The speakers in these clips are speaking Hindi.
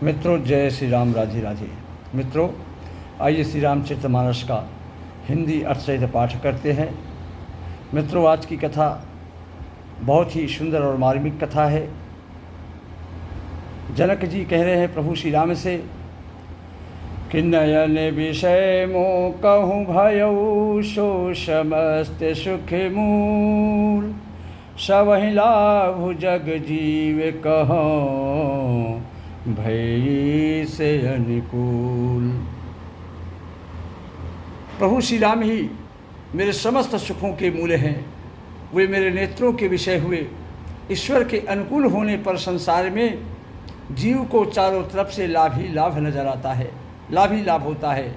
मित्रों, जय श्री राम, राधे राधे। मित्रों, आइए श्री रामचरितमानस का हिंदी अर्थ सहित पाठ करते हैं। मित्रों, आज की कथा बहुत ही सुंदर और मार्मिक कथा है। जनक जी कह रहे हैं प्रभु श्री राम से कि नयन विषय मो कहूँ भयऊ सो समस्त सुख मूल, सबहि लाभ जग जीव कहूँ भई से अनुकूल। प्रभु श्री राम ही मेरे समस्त सुखों के मूल हैं। वे मेरे नेत्रों के विषय हुए। ईश्वर के अनुकूल होने पर संसार में जीव को चारों तरफ से लाभ ही लाभ नजर आता है, लाभ ही लाभ होता है।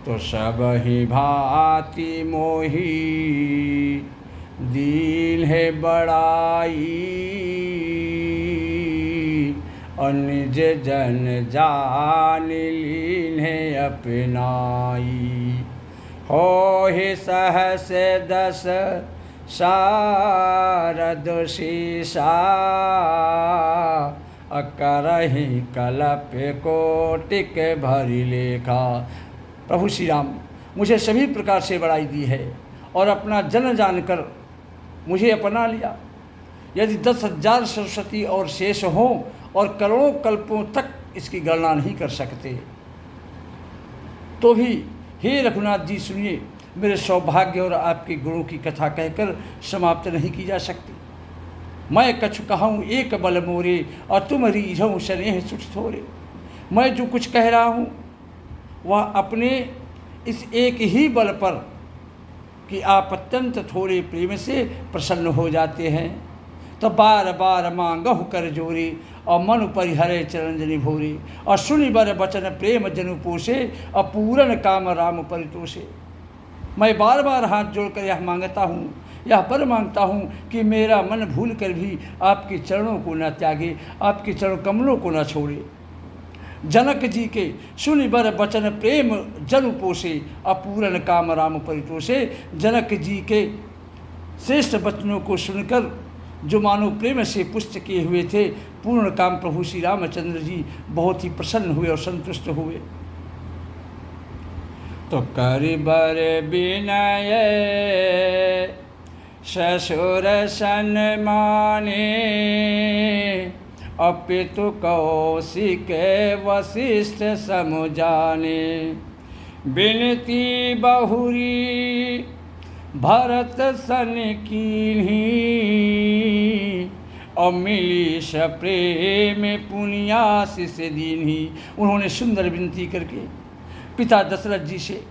तो सब ही भांति मोही दीन है बड़ाई, निज जन जान लीन है अपनाई। हो हे सहस दस शारद शीशा, करहि कलप कोटिक भरी लेखा। प्रभु श्री राम मुझे सभी प्रकार से बड़ाई दी है और अपना जन जानकर मुझे अपना लिया। यदि 10,000 सरस्वती और शेष हों और करोड़ों कल्पों तक इसकी गणना नहीं कर सकते, तो भी हे रघुनाथ जी सुनिए, मेरे सौभाग्य और आपके गुणों की कथा कहकर समाप्त नहीं की जा सकती। मैं कछु कहूँ एक बल मोरे, और तुम रीझऊँ स्नेह सुठ थोरे। मैं जो कुछ कह रहा हूँ वह अपने इस एक ही बल पर कि आप अत्यंत थोड़े प्रेम से प्रसन्न हो जाते हैं, तो बार बार मांगहु कर जोरे, और मन परिहरे चरणजनि भोरे। और सुनि बर बचन प्रेम जनु पोषे, और पूरन काम राम परितोषे। मैं बार बार हाथ जोड़कर यह मांगता हूँ, यह बर मांगता हूँ कि मेरा मन भूल कर भी आपके चरणों को न त्यागे, आपके चरण कमलों को न छोड़े। जनक जी के सुनि बर बचन प्रेम जनु पोषे, अपूरन काम राम परितोषे। जनक जी के श्रेष्ठ वचनों को सुनकर जो मानो प्रेम से पुष्ट किए हुए थे, पूर्ण काम प्रभु श्री रामचंद्र जी बहुत ही प्रसन्न हुए और संतुष्ट हुए। तो करि बर विनय ससुर सन्माने, अपितु कौशिक वशिष्ठ समुजाने। बिनती बहुरी भरत सन कीन्ही, और मिली सप्रेम पुनियाशिष दीन्ही। उन्होंने सुंदर विनती करके पिता दशरथ जी से,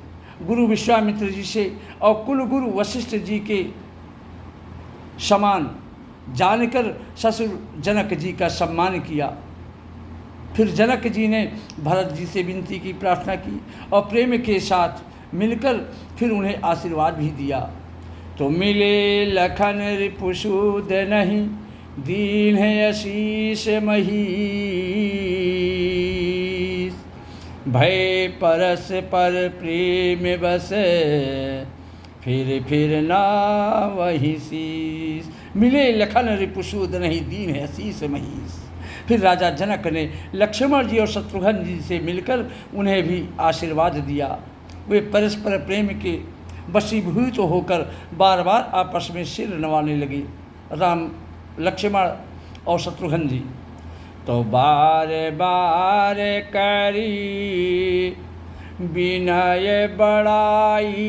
गुरु विश्वामित्र जी से और कुल गुरु वशिष्ठ जी के समान जानकर ससुर जनक जी का सम्मान किया। फिर जनक जी ने भरत जी से विनती की, प्रार्थना की और प्रेम के साथ मिलकर फिर उन्हें आशीर्वाद भी दिया। तो मिले लखन रिपुसूद नहीं, दीन है आशीष महीश। भय परस पर प्रेम बस, फिर ना वही शीश। मिले लखन रिपुसूद नहीं, दीन है आशीष महीश। फिर राजा जनक ने लक्ष्मण जी और शत्रुघ्न जी से मिलकर उन्हें भी आशीर्वाद दिया। वे परस्पर प्रेम के वशीभूत होकर बार बार आपस में सिर नवाने लगे, राम लक्ष्मण और शत्रुघ्न जी। तो बार बार करी विनय बड़ाई,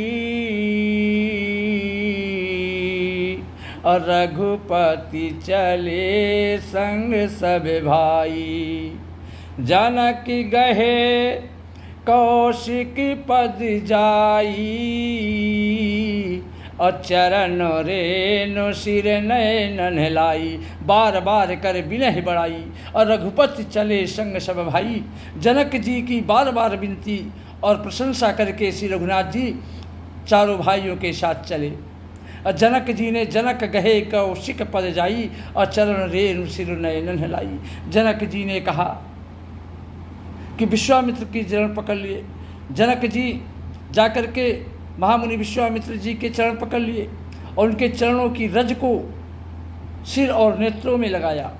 और रघुपति चले संग सब भाई। जनक गहे कौशिक पद जाई, और चरण रेणु सिर नयन लाई। बार बार कर विनय बढ़ाई, और रघुपति चले संग सब भाई। जनक जी की बार बार विनती और प्रशंसा करके श्री रघुनाथ जी चारों भाइयों के साथ चले। और जनक जी ने जनक गहे कौशिक पद जाई, और चरण रेणु सिर नयन लाई। जनक जी ने कहा कि विश्वामित्र की चरण पकड़ लिए। जनक जी जाकर के महामुनि विश्वामित्र जी के चरण पकड़ लिए और उनके चरणों की रज को सिर और नेत्रों में लगाया।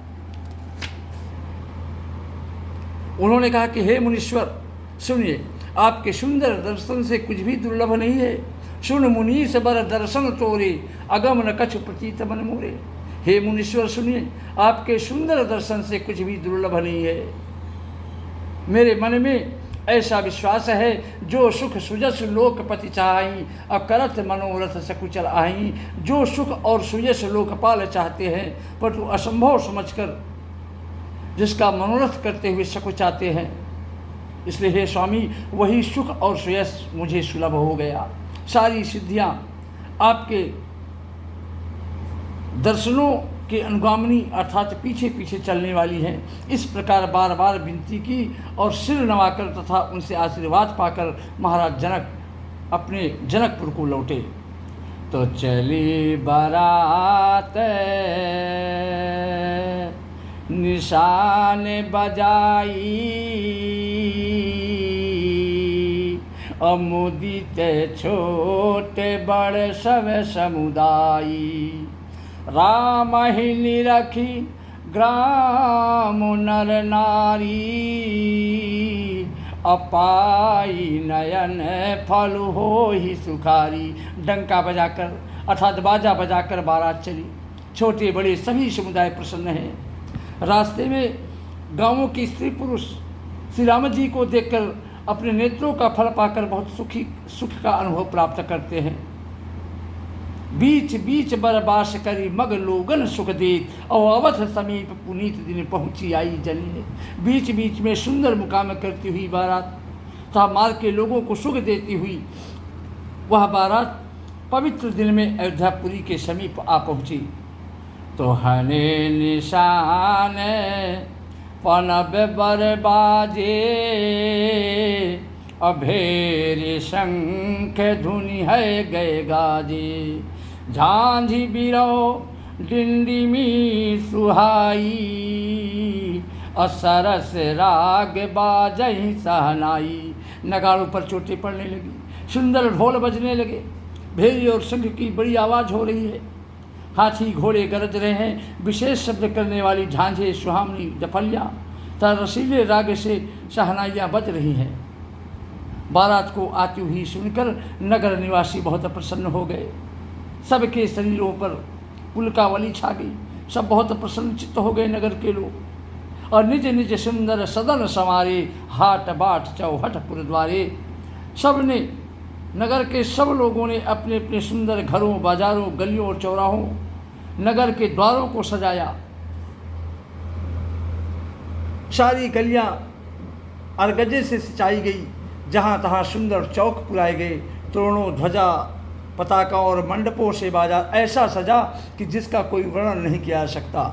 उन्होंने कहा कि हे मुनीश्वर सुनिए, आपके सुंदर दर्शन से कुछ भी दुर्लभ नहीं है। सुन मुनीस बर दर्शन तोरे, अगम न कछु प्रतीत मन मोरे। हे मुनीश्वर सुनिए, आपके सुंदर दर्शन से कुछ भी दुर्लभ नहीं है। मेरे मन में ऐसा विश्वास है, जो सुख सुजस लोकपति चाही, अकरत मनोरथ सकुचल आई। जो सुख और सुजस लोकपाल चाहते हैं, परंतु असंभव समझकर जिसका मनोरथ करते हुए सकुचाते हैं, इसलिए हे स्वामी, वही सुख और सुयश मुझे सुलभ हो गया। सारी सिद्धियां आपके दर्शनों के अनुगामिनी अर्थात पीछे पीछे चलने वाली हैं। इस प्रकार बार बार विनती की और सिर नवाकर तथा उनसे आशीर्वाद पाकर महाराज जनक अपने जनकपुर को लौटे। तो चली बारात निशान बजाई, अमुदित छोटे बड़ सब समुदायी। राम ही निरखी ग्राम नर नारी, अपाई नयन फल हो ही सुखारी। डंका बजाकर अर्थात बाजा बजाकर बारात चली। छोटे बड़े सभी समुदाय प्रसन्न हैं। रास्ते में गांवों की स्त्री पुरुष श्री राम जी को देखकर अपने नेत्रों का फल पाकर बहुत सुख का अनुभव प्राप्त करते हैं। बीच बीच बरबास करी मग लोगन सुख देत, और अवध समीप पुनीत दिन पहुँची आई जनी। बीच बीच में सुंदर मुकाम करती हुई बारात तथा मार्ग के लोगों को सुख देती हुई वह बारात पवित्र दिन में अयोध्यापुरी के समीप आ पहुँची। तो हने निशान पनब बरबाजे, अभेर शंख धुनि है गए गाजे। झांझी बिरो डिंडिमी सुहाई, असरस राग बाजही सहनाई। नगाड़ों पर चोटें पड़ने लगी, सुंदर ढोल बजने लगे, भेरी और शंख की बड़ी आवाज़ हो रही है। हाथी घोड़े गरज रहे हैं, विशेष शब्द करने वाली झांझे सुहामनी डफलियाँ तथा रसीले राग से शहनाइयाँ बज रही हैं। बारात को आती हुई सुनकर नगर निवासी बहुत प्रसन्न हो गए। सबके शरीरों पर पुलकावली छा गई। सब बहुत प्रसन्नचित्त हो गए नगर के लोग, और निज निज सुंदर सदन संवारे, हाट बाट चौहटपुर द्वारे। सब ने, नगर के सब लोगों ने अपने अपने सुंदर घरों, बाजारों, गलियों और चौराहों, नगर के द्वारों को सजाया। सारी गलियां अरगजे से सिंचाई गई, जहाँ तहाँ सुंदर चौक पुराए गए। तोरणों, ध्वजा, पताका और मंडपों से बाजार ऐसा सजा कि जिसका कोई वर्णन नहीं किया जा सकता।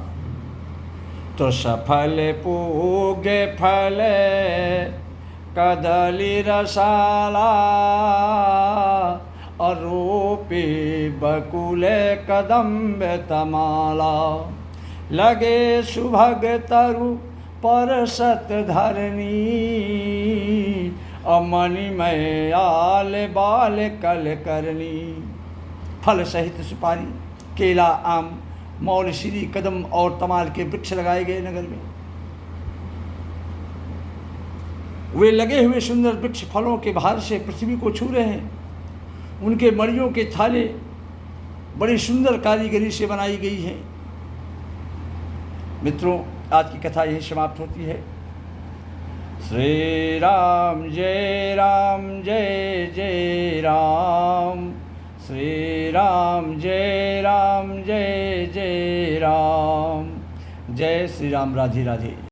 तो सफल पूगे फल कदली रसाला, अरोपे बकुले कदम्ब तमाला। लगे सुभग तरु पर सत धरनी, अमणिमय आल बाल कल करनी। फल सहित सुपारी, केला, आम, मौल, श्री, कदम और तमाल के वृक्ष लगाए गए नगर में। वे लगे हुए सुंदर वृक्ष फलों के भार से पृथ्वी को छू रहे हैं। उनके मड़ियों के थाले बड़ी सुंदर कारीगरी से बनाई गई हैं। मित्रों, आज की कथा यही समाप्त होती है। श्री राम जय राम जय जय राम, श्री राम जय राम जय जय राम। जय श्री राम, राधे राधे।